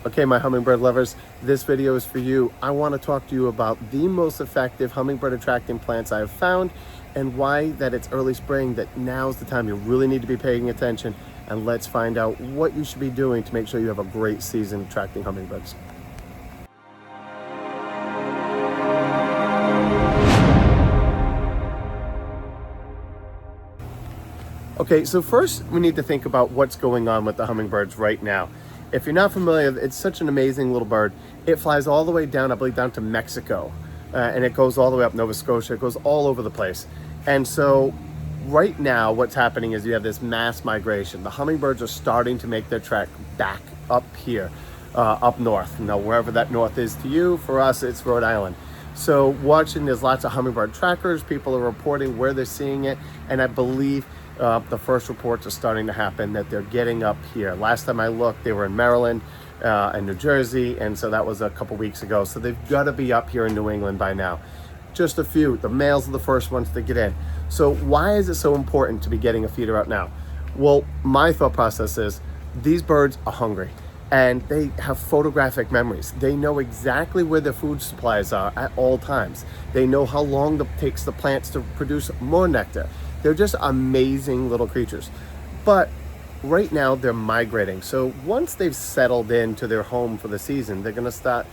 Okay, my hummingbird lovers, this video is for you. I want to talk to you about the most effective hummingbird attracting plants I have found and why that it's early spring, that now's the time you really need to be paying attention, and let's find out what you should be doing to make sure you have a great season attracting hummingbirds. Okay, so first we need to think about what's going on with the hummingbirds right now. If you're not familiar, it's such an amazing little bird. It flies all the way down, I believe, down to Mexico, and it goes all the way up Nova Scotia. It goes all over the place. And so right now what's happening is you have this mass migration. The hummingbirds are starting to make their trek back up here, up north. Now, wherever that north is to you, for us, it's Rhode Island. So there's lots of hummingbird trackers. People are reporting where they're seeing it, and I believe the first reports are starting to happen that they're getting up here. Last time I looked, they were in Maryland and New Jersey, and so that was a couple weeks ago. So they've got to be up here in New England by now. Just a few. The males are the first ones to get in. So why is it so important to be getting a feeder out now? Well, my thought process is these birds are hungry and they have photographic memories. They know exactly where their food supplies are at all times. They know how long it takes the plants to produce more nectar. They're just amazing little creatures. But right now they're migrating. So once they've settled into their home for the season, they're gonna start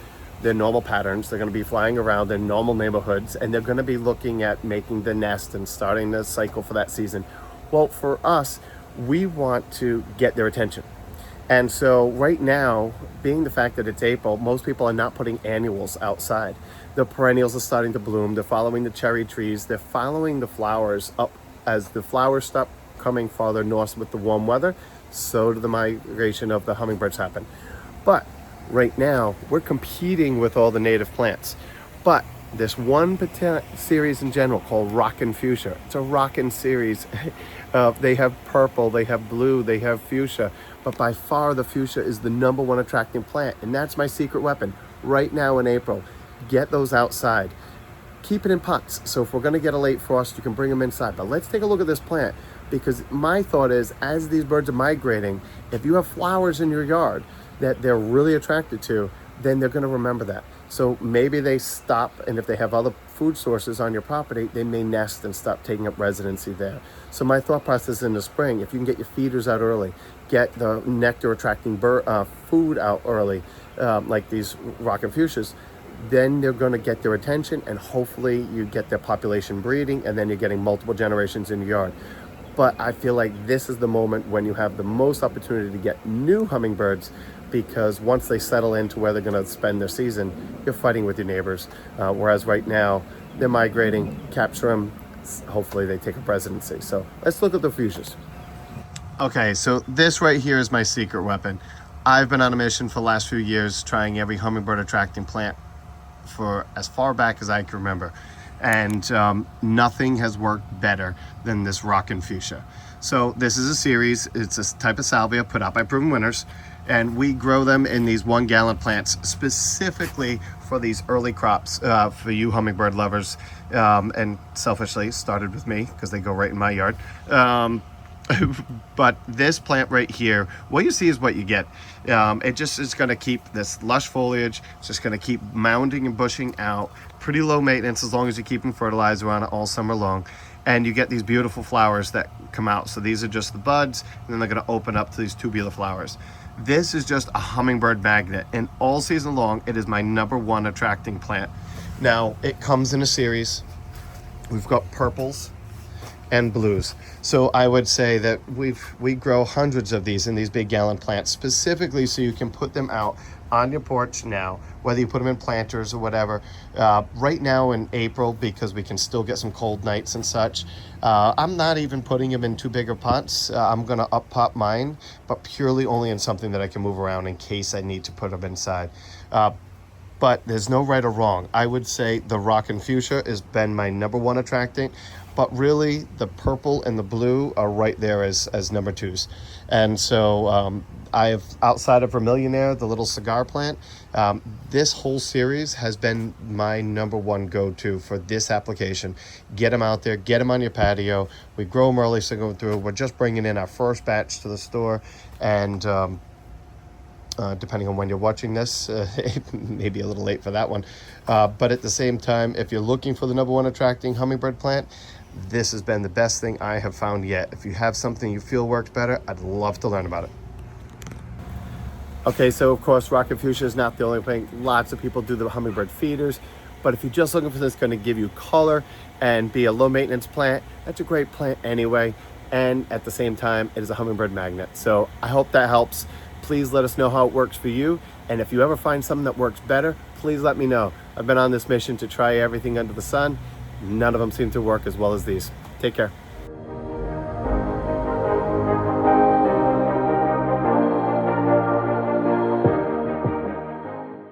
their normal patterns. They're gonna be flying around in normal neighborhoods, and they're gonna be looking at making the nest and starting the cycle for that season. Well, for us, we want to get their attention. And so right now, being the fact that it's April, most people are not putting annuals outside. The perennials are starting to bloom. They're following the cherry trees. They're following the flowers up. As the flowers stop coming farther north with the warm weather, so do the migration of the hummingbirds happen. But right now, we're competing with all the native plants. But this one series in general called Rockin Fuchsia, it's a Rockin series. They have purple, they have blue, they have fuchsia, but by far the fuchsia is the #1 attracting plant, and that's my secret weapon right now in April. Get those outside. Keep it in pots. So if we're going to get a late frost, you can bring them inside. But let's take a look at this plant, because my thought is, as these birds are migrating, if you have flowers in your yard that they're really attracted to, then they're going to remember that. So maybe they stop, and if they have other food sources on your property, they may nest and stop taking up residency there. So my thought process in the spring, if you can get your feeders out early, get the nectar attracting food out early, like these Rockin Fuchsias, then they're going to get their attention, and hopefully you get their population breeding, and then you're getting multiple generations in your yard. But I feel like this is the moment when you have the most opportunity to get new hummingbirds, because once they settle into where they're going to spend their season, you're fighting with your neighbors. Whereas right now, they're migrating, capture them, hopefully they take up residency. So let's look at the fuchsias. Okay, so this right here is my secret weapon. I've been on a mission for the last few years trying every hummingbird attracting plant for as far back as I can remember, and nothing has worked better than this Rockin Fuchsia. So this is a series. It's a type of salvia put out by proven winners, and we grow them in these 1-gallon plants specifically for these early crops for you hummingbird lovers, and selfishly started with me because they go right in my yard. But this plant right here, what you see is what you get. It just is going to keep this lush foliage. It's just going to keep mounding and bushing out. Pretty low maintenance as long as you're keeping fertilizer on it all summer long. And you get these beautiful flowers that come out. So these are just the buds, and then they're going to open up to these tubular flowers. This is just a hummingbird magnet, and all season long, it is my #1 attracting plant. Now, it comes in a series. We've got purples and blues. So I would say that we grow hundreds of these in these big gallon plants specifically so you can put them out on your porch now, whether you put them in planters or whatever. Right now in April, because we can still get some cold nights and such, I'm not even putting them in too big of pots. I'm gonna up pot mine, but purely only in something that I can move around in case I need to put them inside. But there's no right or wrong. I would say the Rockin Fuchsia has been my #1 attracting, but really the purple and the blue are right there as #2s. And so I have, outside of Vermillionaire, the little cigar plant, this whole series has been my #1 go-to for this application. Get them out there, get them on your patio. We grow them early, so going through. We're just bringing in our first batch to the store, and depending on when you're watching this. Maybe a little late for that one. But at the same time, if you're looking for the #1 attracting hummingbird plant, this has been the best thing I have found yet. If you have something you feel works better, I'd love to learn about it. Okay, so of course, Rockin Fuchsia is not the only thing. Lots of people do the hummingbird feeders, but if you're just looking for this, going to give you color and be a low maintenance plant, that's a great plant anyway. And at the same time, it is a hummingbird magnet. So I hope that helps. Please let us know how it works for you. And if you ever find something that works better, please let me know. I've been on this mission to try everything under the sun. None of them seem to work as well as these. Take care.